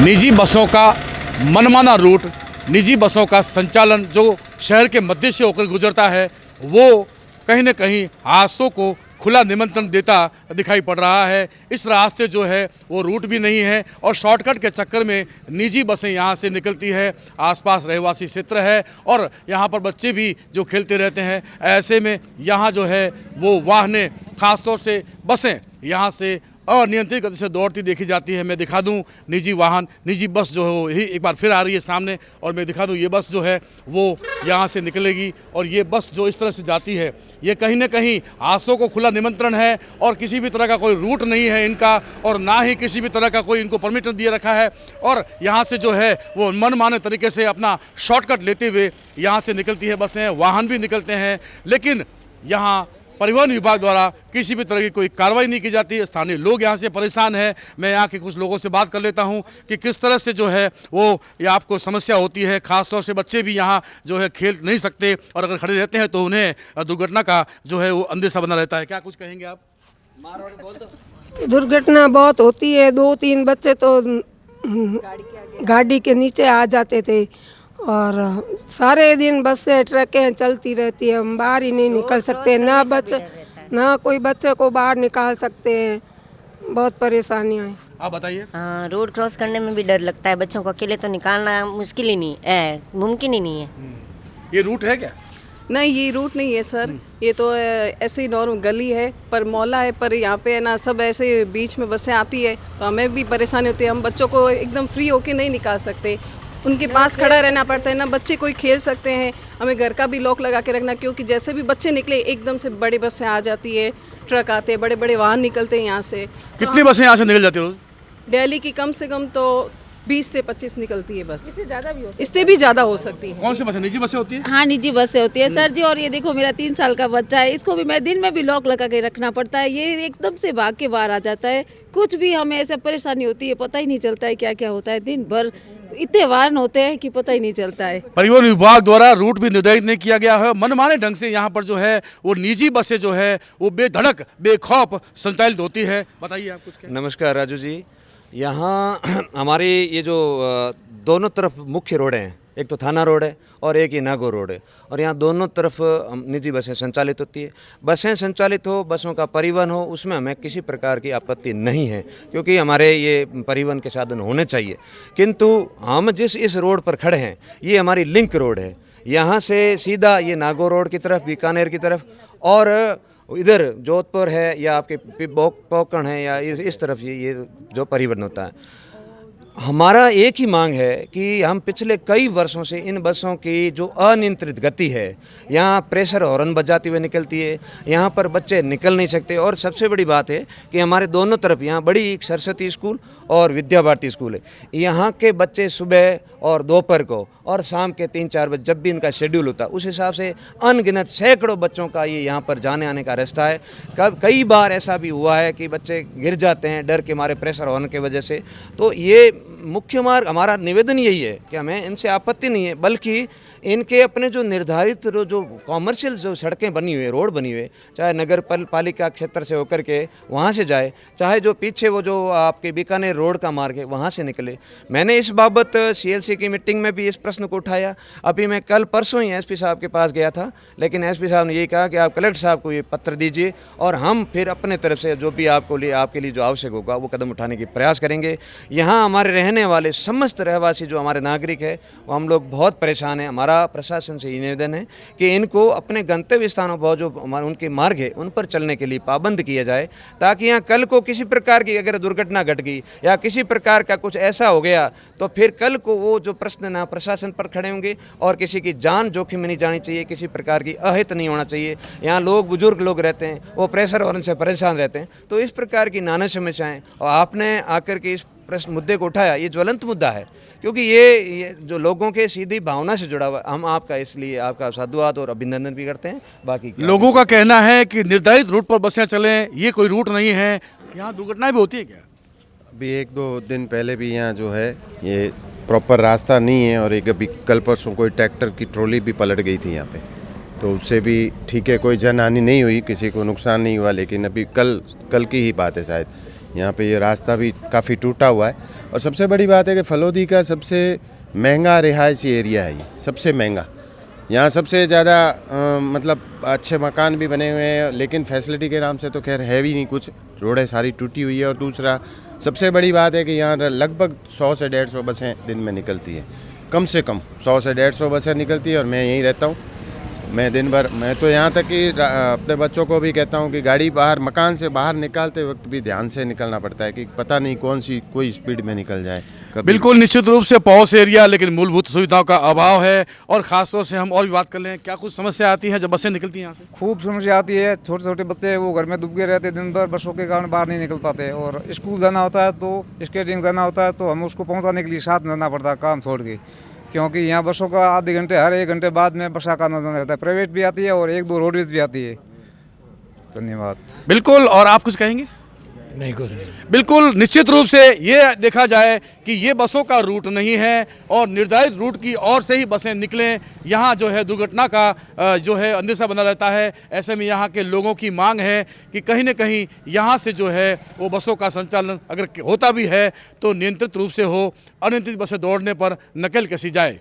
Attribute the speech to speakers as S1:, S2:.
S1: निजी बसों का मनमाना रूट, निजी बसों का संचालन जो शहर के मध्य से होकर गुजरता है, वो कहीं न कहीं हादसों को खुला निमंत्रण देता दिखाई पड़ रहा है। इस रास्ते जो है वो रूट भी नहीं है और शॉर्टकट के चक्कर में निजी बसें यहाँ से निकलती है। आसपास रहवासी क्षेत्र है और यहाँ पर बच्चे भी जो खेलते रहते हैं। ऐसे में यहाँ जो है वो वाहनें, ख़ासतौर से बसें यहाँ से अनियंत्रित गति से दौड़ती देखी जाती है। मैं दिखा दूं निजी वाहन, निजी बस जो है वो ही एक बार फिर आ रही है सामने, और मैं दिखा दूं ये बस जो है वो यहाँ से निकलेगी और ये बस जो इस तरह से जाती है, ये कहीं ना कहीं हादसों को खुला निमंत्रण है और किसी भी तरह का कोई रूट नहीं है इनका, और ना ही किसी भी तरह का कोई इनको परमिट दिए रखा है। और यहाँ से जो है वो मनमाने तरीके से अपना शॉर्टकट लेते हुए यहाँ से निकलती है बसें, वाहन भी निकलते हैं, लेकिन यहाँ परिवहन विभाग द्वारा किसी भी तरह की कोई कार्रवाई नहीं की जाती। स्थानीय लोग यहाँ से परेशान हैं। मैं यहाँ के कुछ लोगों से बात कर लेता हूँ कि किस तरह से जो है वो ये आपको समस्या होती है। खासतौर से बच्चे भी यहाँ जो है खेल नहीं सकते और अगर खड़े रहते हैं तो उन्हें दुर्घटना का जो है वो अंदेशा बना रहता है। क्या कुछ कहेंगे आप?
S2: दुर्घटना बहुत होती है। 2-3 बच्चे तो गाड़ी के नीचे आ जाते थे और सारे दिन बसें ट्रकें चलती रहती है। हम बाहर ही नहीं निकल सकते, ना कोई बच्चे को बाहर निकाल सकते हैं। बहुत परेशानियाँ हैं।
S1: आप बताइए।
S3: हाँ, रोड क्रॉस करने में भी डर लगता है। बच्चों को अकेले तो निकालना मुश्किल ही नहीं है, मुमकिन ही नहीं है।
S1: ये रूट है क्या?
S4: नहीं, ये रूट नहीं है सर। ये तो ऐसे ही नॉर्मल गली है, पर मोहल्ला है, पर यहाँ पे है ना सब ऐसे बीच में बसें आती है तो हमें भी परेशानी होती है। हम बच्चों को एकदम फ्री होके नहीं निकाल सकते, उनके पास खड़ा रहना पड़ता है। ना बच्चे कोई खेल सकते हैं, हमें घर का भी लॉक लगा के रखना, क्योंकि जैसे भी बच्चे निकले एकदम से बड़ी बसें आ जाती है, ट्रक आते हैं, बड़े बड़े वाहन निकलते हैं यहाँ से।
S1: कितनी बसें यहाँ से निकल जाती है रोज?
S4: दिल्ली की कम से कम तो 20 से 25 निकलती है बस। इससे भी ज़्यादा हो सकती है।
S1: कौन सी बसें? निजी बसें होती है?
S5: हाँ, निजी बसें होती है सर जी। और ये देखो मेरा 3 साल का बच्चा है, इसको भी मैं दिन में भी लॉक लगा के रखना पड़ता है। ये एकदम से भाग के बाहर आ जाता है। कुछ भी हमें ऐसे परेशानी होती है, पता ही नहीं चलता है क्या क्या होता है। दिन भर इतने वाहन होते हैं कि पता ही नहीं चलता है।
S1: परिवहन विभाग द्वारा रूट भी निर्धारित नहीं किया गया है। मनमाने ढंग से यहाँ पर जो है वो निजी बसें जो है वो बेधड़क बेखौफ संचालित होती है। बताइए आप कुछ।
S6: नमस्कार राजू जी। यहाँ हमारी ये जो दोनों तरफ मुख्य रोड हैं, एक तो थाना रोड है और एक ये नागौर रोड है, और यहाँ दोनों तरफ निजी बसें संचालित होती है। बसें संचालित हो, बसों का परिवहन हो, उसमें हमें किसी प्रकार की आपत्ति नहीं है, क्योंकि हमारे ये परिवहन के साधन होने चाहिए। किंतु हम जिस इस रोड पर खड़े हैं ये हमारी लिंक रोड है। यहाँ से सीधा ये नागौर रोड की तरफ, बीकानेर की तरफ, और इधर जोधपुर है या आपके पोकरण है या इस तरफ ये जो परिवहन होता है। हमारा एक ही मांग है कि हम पिछले कई वर्षों से इन बसों की जो अनियंत्रित गति है, यहाँ प्रेशर हॉर्न बजाती हुई निकलती है, यहाँ पर बच्चे निकल नहीं सकते। और सबसे बड़ी बात है कि हमारे दोनों तरफ यहाँ बड़ी एक सरस्वती स्कूल और विद्या भारती स्कूल है। यहाँ के बच्चे सुबह और दोपहर को और शाम के 3-4 बजे जब भी इनका शेड्यूल होता है, उस हिसाब से अनगिनत सैकड़ों बच्चों का ये यहाँ पर जाने आने का रास्ता है। कई बार ऐसा भी हुआ है कि बच्चे गिर जाते हैं डर के मारे, प्रेशर होने की वजह से। तो ये मुख्य मार्ग, हमारा निवेदन यही है कि हमें इनसे आपत्ति नहीं है, बल्कि इनके अपने जो निर्धारित जो कॉमर्शियल जो सड़कें बनी हुई है, रोड बनी हुई है, चाहे नगर पालिका क्षेत्र से होकर के वहाँ से जाए, चाहे जो पीछे वो जो आपके बीकानेर रोड का मार्ग है वहाँ से निकले। मैंने इस बाबत CLC की मीटिंग में भी इस प्रश्न को उठाया। अभी मैं कल परसों ही SP साहब के पास गया था, लेकिन SP साहब ने यही कहा कि आप कलेक्टर साहब को ये पत्र दीजिए और हम फिर अपने तरफ से जो भी आपके लिए जो आवश्यक होगा वो कदम उठाने की प्रयास करेंगे। यहाँ हमारे रहने वाले समस्त रहवासी जो हमारे नागरिक है वो हम लोग बहुत परेशान हैं। हमारा प्रशासन से ये निवेदन है कि इनको अपने गंतव्य स्थानों पर जो उनके मार्ग है उन पर चलने के लिए पाबंद किया जाए, ताकि यहाँ कल को किसी प्रकार की अगर दुर्घटना घट गई या किसी प्रकार का कुछ ऐसा हो गया तो फिर कल को वो जो प्रश्न ना प्रशासन पर खड़े होंगे और किसी की जान जोखिम में नहीं जानी चाहिए, किसी प्रकार की अहित नहीं होना चाहिए। यहाँ लोग, बुजुर्ग लोग रहते हैं, वो प्रेशर और उनसे परेशान रहते हैं। तो इस प्रकार की नाना समस्याएं, और आपने आकर के इस प्रश्न मुद्दे को उठाया, ये ज्वलंत मुद्दा है, क्योंकि ये जो लोगों के सीधी भावना से जुड़ा हुआ है। हम आपका इसलिए आपका साधुवाद और अभिनंदन भी करते हैं। बाकी
S1: लोगों का कहना है कि निर्धारित रूट पर बसें चलें, ये कोई रूट नहीं है। यहाँ दुर्घटनाएं भी होती है क्या?
S7: अभी 1-2 दिन पहले भी यहाँ जो है ये प्रॉपर रास्ता नहीं है, और एक अभी कल परसों कोई ट्रैक्टर की ट्रॉली भी पलट गई थी यहाँ पे, तो उससे भी ठीक है कोई जनहानि नहीं हुई, किसी को नुकसान नहीं हुआ। लेकिन अभी कल की ही बात है शायद, यहाँ पे ये रास्ता भी काफ़ी टूटा हुआ है। और सबसे बड़ी बात है कि फलोदी का सबसे महंगा रिहायशी एरिया है, ये सबसे महंगा। यहाँ सबसे ज़्यादा मतलब अच्छे मकान भी बने हुए हैं, लेकिन फैसिलिटी के नाम से तो खैर है भी नहीं कुछ। रोडें सारी टूटी हुई है। और दूसरा सबसे बड़ी बात है कि यहाँ लगभग 100 से 150 बसें दिन में निकलती हैं, कम से कम 100 से 150 बसें निकलती है। और मैं यहीं रहता हूँ, मैं दिन भर, मैं तो यहाँ तक कि अपने बच्चों को भी कहता हूँ कि गाड़ी बाहर मकान से बाहर निकालते वक्त भी ध्यान से निकलना पड़ता है कि पता नहीं कौन सी कोई स्पीड में निकल जाए।
S1: बिल्कुल निश्चित रूप से पॉश एरिया, लेकिन मूलभूत सुविधाओं का अभाव है। और ख़ासतौर से हम और भी बात कर लें, क्या कुछ समस्या आती है जब बसें निकलती हैं यहाँ से?
S8: खूब समस्या आती है। छोटे छोटे बच्चे वो घर में डूबे रहते दिन भर, बसों के कारण बाहर नहीं निकल पाते। और स्कूल जाना होता है तो स्केटिंग जाना होता है तो हम उसको पहुंचाने के लिए साथ में जाना पड़ता है काम छोड़ के, क्योंकि यहाँ बसों का आधे घंटे हर 1 घंटे बाद में बसा का आना जाना रहता है। प्राइवेट भी आती है और 1-2 रोडवेज भी आती है। धन्यवाद।
S1: बिल्कुल। और आप कुछ कहेंगे?
S9: नहीं, कुछ नहीं।
S1: बिल्कुल निश्चित रूप से ये देखा जाए कि ये बसों का रूट नहीं है और निर्धारित रूट की ओर से ही बसें निकलें। यहाँ जो है दुर्घटना का जो है अंदेशा बना रहता है। ऐसे में यहाँ के लोगों की मांग है कि कहीं न कहीं यहाँ से जो है वो बसों का संचालन अगर होता भी है तो नियंत्रित रूप से हो, अनियंत्रित बसें दौड़ने पर नकेल कसी जाए।